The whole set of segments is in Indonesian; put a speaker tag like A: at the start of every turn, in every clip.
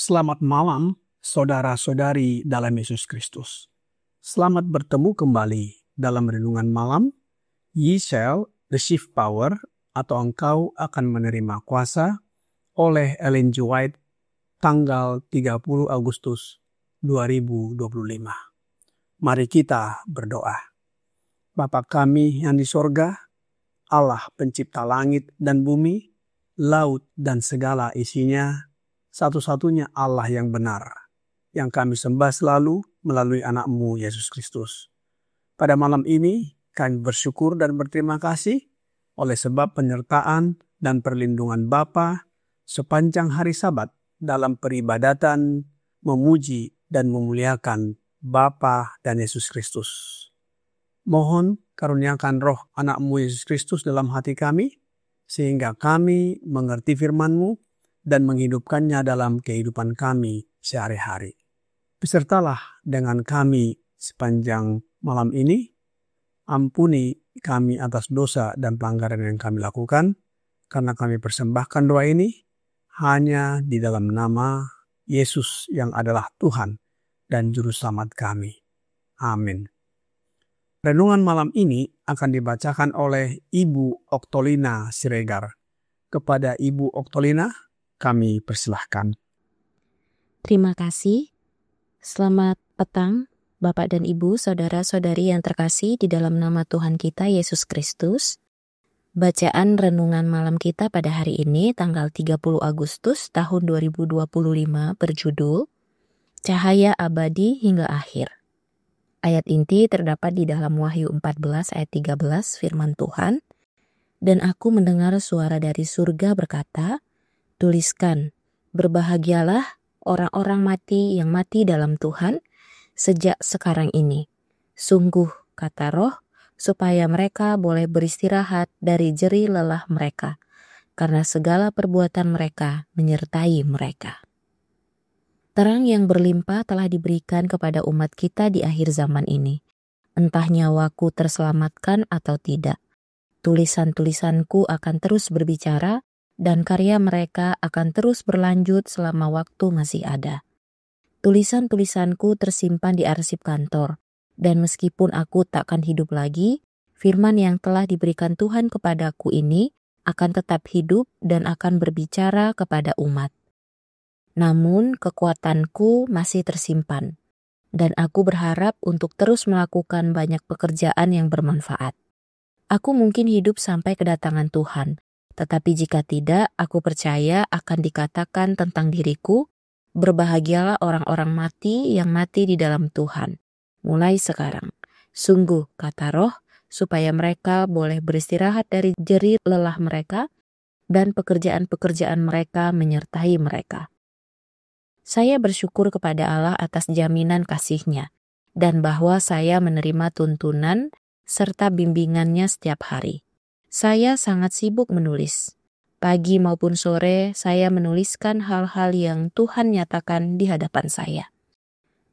A: Selamat malam, saudara-saudari dalam Yesus Kristus. Selamat bertemu kembali dalam renungan malam. Ye shall receive power, atau engkau akan menerima kuasa, oleh Ellen G. White, tanggal 30 Agustus 2025. Mari kita berdoa. Bapa kami yang di sorga, Allah pencipta langit dan bumi, laut dan segala isinya, satu-satunya Allah yang benar, yang kami sembah selalu melalui anak-Mu Yesus Kristus. Pada malam ini, kami bersyukur dan berterima kasih oleh sebab penyertaan dan perlindungan Bapa sepanjang hari Sabat dalam peribadatan, memuji dan memuliakan Bapa dan Yesus Kristus. Mohon karuniakan roh anak-Mu Yesus Kristus dalam hati kami, sehingga kami mengerti firman-Mu dan menghidupkannya dalam kehidupan kami sehari-hari. Besertalah dengan kami sepanjang malam ini. Ampuni kami atas dosa dan pelanggaran yang kami lakukan, karena kami persembahkan doa ini hanya di dalam nama Yesus yang adalah Tuhan dan Juru Selamat kami. Amin. Renungan malam ini akan dibacakan oleh Ibu Oktolina Siregar. Kepada Ibu Oktolina, kami persilahkan.
B: Terima kasih. Selamat petang, Bapak dan Ibu, saudara-saudari yang terkasih di dalam nama Tuhan kita Yesus Kristus. Bacaan renungan malam kita pada hari ini, tanggal 30 Agustus tahun 2025, berjudul Cahaya Abadi Hingga Akhir. Ayat inti terdapat di dalam Wahyu 14 ayat 13, firman Tuhan. Dan aku mendengar suara dari surga berkata, tuliskan, berbahagialah orang-orang mati yang mati dalam Tuhan sejak sekarang ini. Sungguh, kata Roh, supaya mereka boleh beristirahat dari jerih lelah mereka, karena segala perbuatan mereka menyertai mereka. Terang yang berlimpah telah diberikan kepada umat kita di akhir zaman ini. Entah nyawaku terselamatkan atau tidak. Tulisan-tulisanku akan terus berbicara, dan karya mereka akan terus berlanjut selama waktu masih ada. Tulisan-tulisanku tersimpan di arsip kantor, dan meskipun aku takkan hidup lagi, firman yang telah diberikan Tuhan kepadaku ini akan tetap hidup dan akan berbicara kepada umat. Namun kekuatanku masih tersimpan, dan aku berharap untuk terus melakukan banyak pekerjaan yang bermanfaat. Aku mungkin hidup sampai kedatangan Tuhan, tetapi jika tidak, aku percaya akan dikatakan tentang diriku, berbahagialah orang-orang mati yang mati di dalam Tuhan, mulai sekarang. Sungguh, kata Roh, supaya mereka boleh beristirahat dari jerih lelah mereka, dan pekerjaan-pekerjaan mereka menyertai mereka. Saya bersyukur kepada Allah atas jaminan kasih-Nya, dan bahwa saya menerima tuntunan serta bimbingannya setiap hari. Saya sangat sibuk menulis. Pagi maupun sore, saya menuliskan hal-hal yang Tuhan nyatakan di hadapan saya.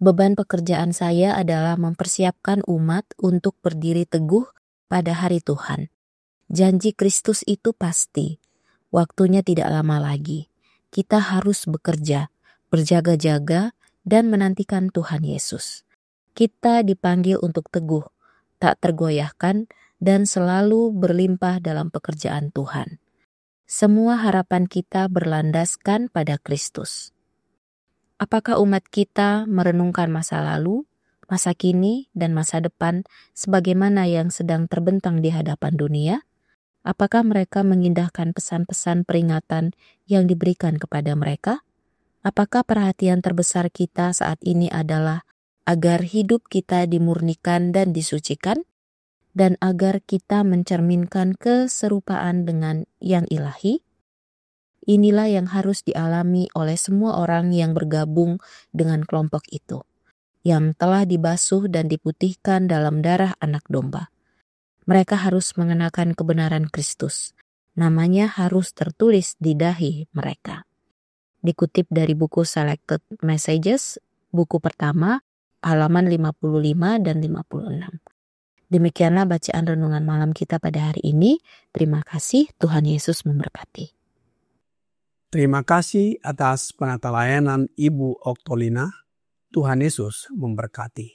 B: Beban pekerjaan saya adalah mempersiapkan umat untuk berdiri teguh pada hari Tuhan. Janji Kristus itu pasti. Waktunya tidak lama lagi. Kita harus bekerja, berjaga-jaga, dan menantikan Tuhan Yesus. Kita dipanggil untuk teguh, tak tergoyahkan, dan selalu berlimpah dalam pekerjaan Tuhan. Semua harapan kita berlandaskan pada Kristus. Apakah umat kita merenungkan masa lalu, masa kini, dan masa depan sebagaimana yang sedang terbentang di hadapan dunia? Apakah mereka mengindahkan pesan-pesan peringatan yang diberikan kepada mereka? Apakah perhatian terbesar kita saat ini adalah agar hidup kita dimurnikan dan disucikan, dan agar kita mencerminkan keserupaan dengan yang ilahi? Inilah yang harus dialami oleh semua orang yang bergabung dengan kelompok itu, yang telah dibasuh dan diputihkan dalam darah Anak Domba. Mereka harus mengenakan kebenaran Kristus. Namanya harus tertulis di dahi mereka. Dikutip dari buku Selected Messages, buku pertama, halaman 55 dan 56. Demikianlah bacaan renungan malam kita pada hari ini. Terima kasih, Tuhan Yesus memberkati.
A: Terima kasih atas penata layanan Ibu Oktolina. Tuhan Yesus memberkati.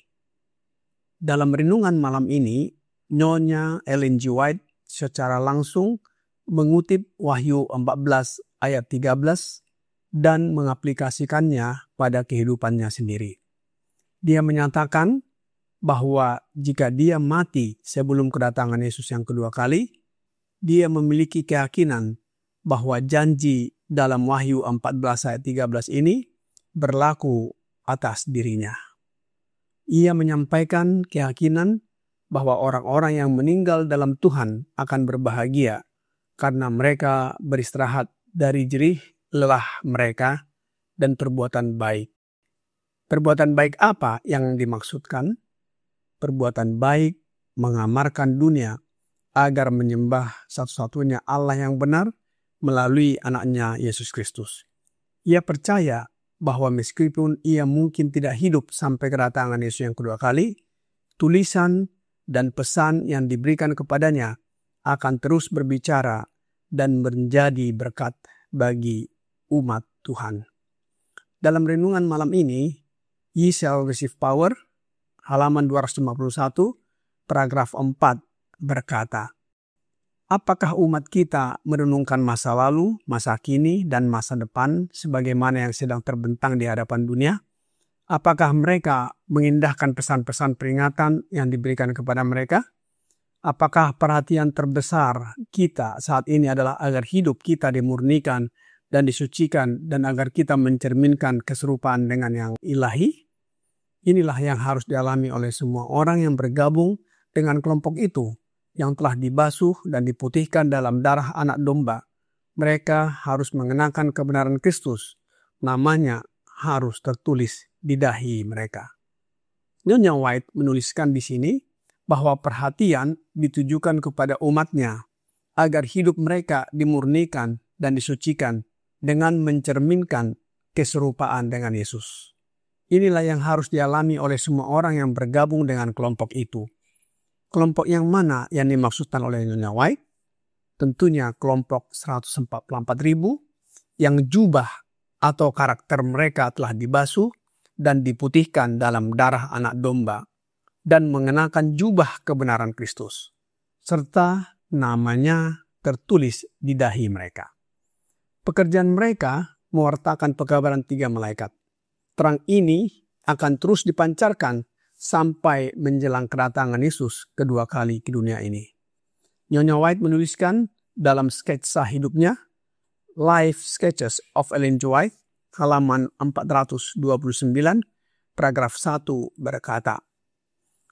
A: Dalam renungan malam ini, Nyonya Ellen G. White secara langsung mengutip Wahyu 14 ayat 13 dan mengaplikasikannya pada kehidupannya sendiri. Dia menyatakan bahwa jika dia mati sebelum kedatangan Yesus yang kedua kali, dia memiliki keyakinan bahwa janji dalam Wahyu 14 ayat 13 ini berlaku atas dirinya. Ia menyampaikan keyakinan bahwa orang-orang yang meninggal dalam Tuhan akan berbahagia karena mereka beristirahat dari jerih lelah mereka dan perbuatan baik. Perbuatan baik apa yang dimaksudkan? Perbuatan baik mengamarkan dunia agar menyembah satu-satunya Allah yang benar melalui anaknya Yesus Kristus. Ia percaya bahwa meskipun ia mungkin tidak hidup sampai kedatangan Yesus yang kedua kali, tulisan dan pesan yang diberikan kepadanya akan terus berbicara dan menjadi berkat bagi umat Tuhan. Dalam renungan malam ini, Ye Shall Receive Power, halaman 251, paragraf 4 berkata, apakah umat kita merenungkan masa lalu, masa kini, dan masa depan sebagaimana yang sedang terbentang di hadapan dunia? Apakah mereka mengindahkan pesan-pesan peringatan yang diberikan kepada mereka? Apakah perhatian terbesar kita saat ini adalah agar hidup kita dimurnikan dan disucikan dan agar kita mencerminkan keserupaan dengan yang ilahi? Inilah yang harus dialami oleh semua orang yang bergabung dengan kelompok itu yang telah dibasuh dan diputihkan dalam darah Anak Domba. Mereka harus mengenakan kebenaran Kristus. Namanya harus tertulis di dahi mereka. Nyonya White menuliskan di sini bahwa perhatian ditujukan kepada umatnya agar hidup mereka dimurnikan dan disucikan dengan mencerminkan keserupaan dengan Yesus. Inilah yang harus dialami oleh semua orang yang bergabung dengan kelompok itu. Kelompok yang mana yang dimaksudkan oleh Nyonya White? Tentunya kelompok 144.000 yang jubah atau karakter mereka telah dibasuh dan diputihkan dalam darah Anak Domba dan mengenakan jubah kebenaran Kristus, serta namanya tertulis di dahi mereka. Pekerjaan mereka mewartakan pekabaran 3 malaikat. Terang ini akan terus dipancarkan sampai menjelang kedatangan Yesus kedua kali ke dunia ini. Nyonya White menuliskan dalam sketsa hidupnya, Life Sketches of Ellen G. White, halaman 429, paragraf 1 berkata,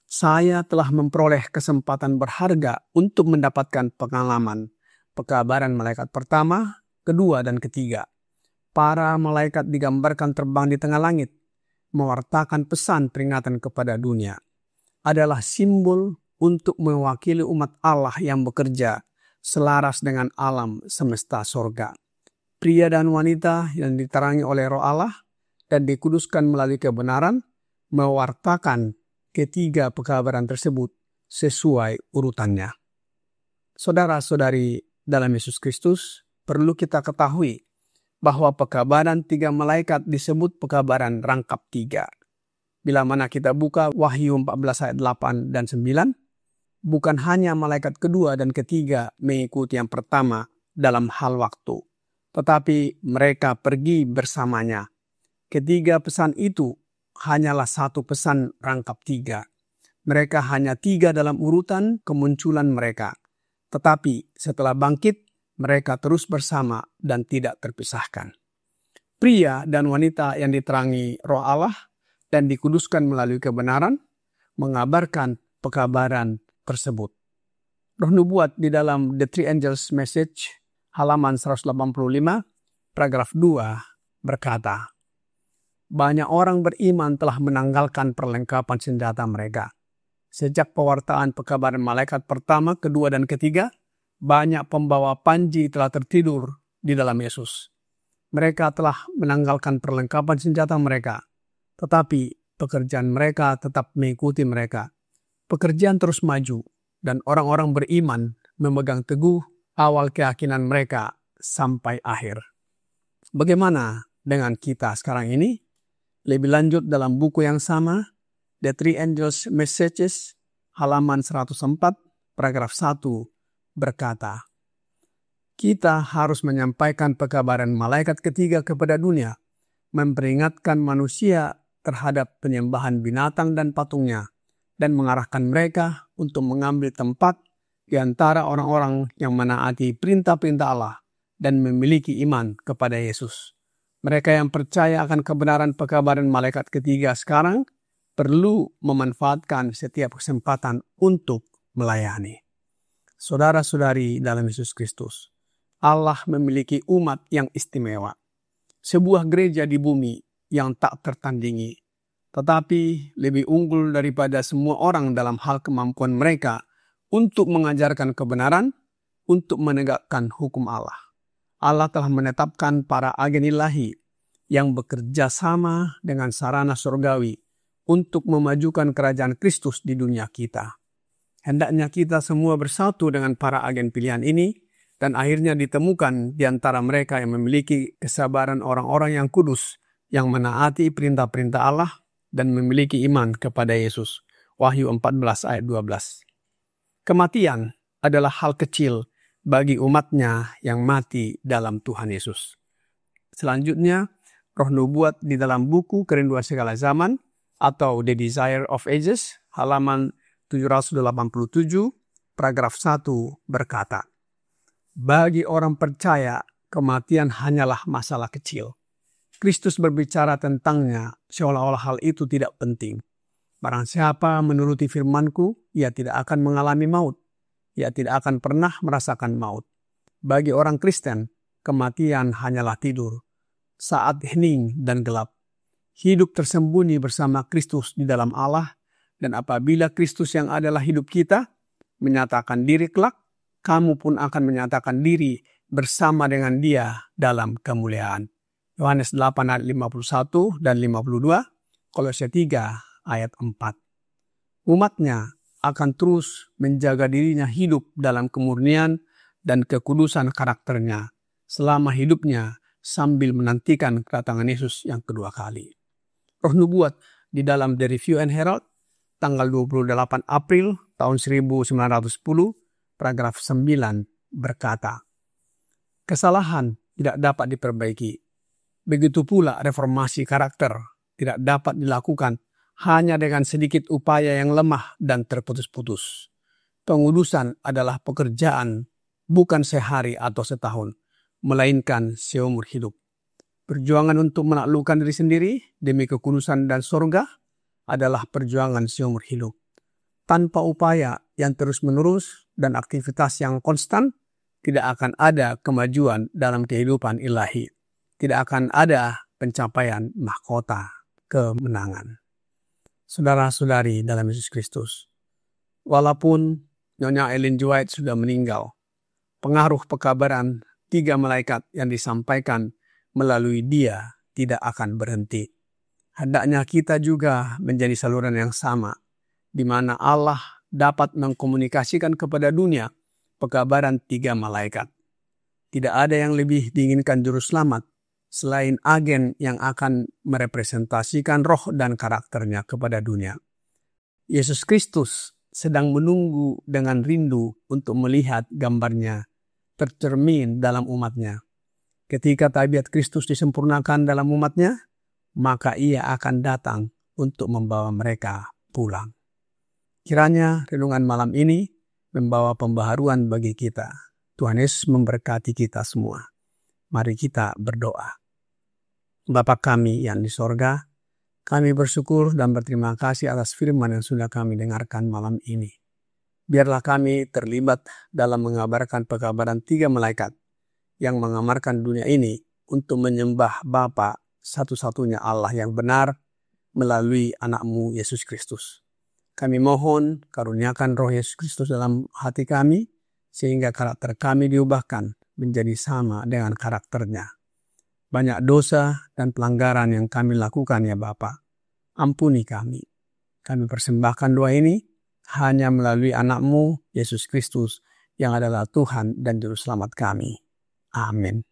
A: saya telah memperoleh kesempatan berharga untuk mendapatkan pengalaman pekabaran malaikat pertama, kedua, dan ketiga. Para malaikat digambarkan terbang di tengah langit, mewartakan pesan peringatan kepada dunia. Adalah simbol untuk mewakili umat Allah yang bekerja selaras dengan alam semesta sorga. Pria dan wanita yang diterangi oleh Roh Allah dan dikuduskan melalui kebenaran, mewartakan ketiga pekabaran tersebut sesuai urutannya. Saudara-saudari dalam Yesus Kristus, perlu kita ketahui bahwa pekabaran 3 malaikat disebut pekabaran rangkap 3. Bila mana kita buka Wahyu 14 ayat 8 dan 9, bukan hanya malaikat kedua dan ketiga mengikuti yang pertama dalam hal waktu, tetapi mereka pergi bersamanya. Ketiga pesan itu hanyalah satu pesan rangkap 3. Mereka hanya 3 dalam urutan kemunculan mereka. Tetapi setelah bangkit, mereka terus bersama dan tidak terpisahkan. Pria dan wanita yang diterangi Roh Allah dan dikuduskan melalui kebenaran, mengabarkan pekabaran tersebut. Roh nubuat di dalam The Three Angels Message, halaman 185, paragraf 2, berkata, banyak orang beriman telah menanggalkan perlengkapan senjata mereka. Sejak pewartaan pekabaran malaikat pertama, kedua, dan ketiga, banyak pembawa panji telah tertidur di dalam Yesus. Mereka telah menanggalkan perlengkapan senjata mereka, tetapi pekerjaan mereka tetap mengikuti mereka. Pekerjaan terus maju, dan orang-orang beriman memegang teguh awal keyakinan mereka sampai akhir. Bagaimana dengan kita sekarang ini? Lebih lanjut dalam buku yang sama, The Three Angels Messages, halaman 104, paragraf 1, berkata, kita harus menyampaikan pekabaran malaikat ketiga kepada dunia, memperingatkan manusia terhadap penyembahan binatang dan patungnya, dan mengarahkan mereka untuk mengambil tempat di antara orang-orang yang menaati perintah-perintah Allah dan memiliki iman kepada Yesus. Mereka yang percaya akan kebenaran pekabaran malaikat ketiga sekarang perlu memanfaatkan setiap kesempatan untuk melayani. Saudara-saudari dalam Yesus Kristus, Allah memiliki umat yang istimewa. Sebuah gereja di bumi yang tak tertandingi, tetapi lebih unggul daripada semua orang dalam hal kemampuan mereka untuk mengajarkan kebenaran, untuk menegakkan hukum Allah. Allah telah menetapkan para agen ilahi yang bekerja sama dengan sarana surgawi untuk memajukan kerajaan Kristus di dunia kita. Hendaknya kita semua bersatu dengan para agen pilihan ini dan akhirnya ditemukan di antara mereka yang memiliki kesabaran orang-orang yang kudus, yang menaati perintah-perintah Allah dan memiliki iman kepada Yesus. Wahyu 14 ayat 12. Kematian adalah hal kecil bagi umatnya yang mati dalam Tuhan Yesus. Selanjutnya, roh nubuat di dalam buku Kerinduan Segala Zaman atau The Desire of Ages, halaman 787, paragraf 1 berkata, bagi orang percaya, kematian hanyalah masalah kecil. Kristus berbicara tentangnya seolah-olah hal itu tidak penting. Barang siapa menuruti firman-Ku, ia tidak akan mengalami maut. Ia tidak akan pernah merasakan maut. Bagi orang Kristen, kematian hanyalah tidur, saat hening dan gelap. Hidup tersembunyi bersama Kristus di dalam Allah, dan apabila Kristus yang adalah hidup kita menyatakan diri kelak, kamu pun akan menyatakan diri bersama dengan Dia dalam kemuliaan. Yohanes 8 ayat 51 dan 52, Kolose 3 ayat 4. Umatnya akan terus menjaga dirinya hidup dalam kemurnian dan kekudusan karakternya selama hidupnya sambil menantikan kedatangan Yesus yang kedua kali. Roh nubuat di dalam The Review and Herald tanggal 28 April tahun 1910, paragraf 9 berkata, kesalahan tidak dapat diperbaiki. Begitu pula reformasi karakter tidak dapat dilakukan hanya dengan sedikit upaya yang lemah dan terputus-putus. Pengudusan adalah pekerjaan bukan sehari atau setahun, melainkan seumur hidup. Perjuangan untuk menaklukkan diri sendiri demi kekudusan dan surga adalah perjuangan seumur hidup. Tanpa upaya yang terus-menerus dan aktivitas yang konstan, tidak akan ada kemajuan dalam kehidupan ilahi. Tidak akan ada pencapaian mahkota kemenangan. Saudara-saudari dalam Yesus Kristus, walaupun Nyonya Ellen G. White sudah meninggal, pengaruh pekabaran 3 malaikat yang disampaikan melalui dia tidak akan berhenti. Hendaknya kita juga menjadi saluran yang sama, di mana Allah dapat mengkomunikasikan kepada dunia pekabaran 3 malaikat. Tidak ada yang lebih diinginkan juru selamat selain agen yang akan merepresentasikan roh dan karakternya kepada dunia. Yesus Kristus sedang menunggu dengan rindu untuk melihat gambarnya tercermin dalam umatnya. Ketika tabiat Kristus disempurnakan dalam umatnya, maka ia akan datang untuk membawa mereka pulang. Kiranya renungan malam ini membawa pembaharuan bagi kita. Tuhan Yesus memberkati kita semua. Mari kita berdoa. Bapa kami yang di sorga, kami bersyukur dan berterima kasih atas firman yang sudah kami dengarkan malam ini. Biarlah kami terlibat dalam mengabarkan pekabaran 3 malaikat yang mengamarkan dunia ini untuk menyembah Bapa satu-satunya Allah yang benar melalui anak-Mu Yesus Kristus. Kami mohon karuniakan Roh Yesus Kristus dalam hati kami, sehingga karakter kami diubahkan menjadi sama dengan karakternya. Banyak dosa dan pelanggaran yang kami lakukan ya Bapa. Ampuni kami. Kami persembahkan doa ini hanya melalui anak-Mu Yesus Kristus yang adalah Tuhan dan Juru Selamat kami. Amin.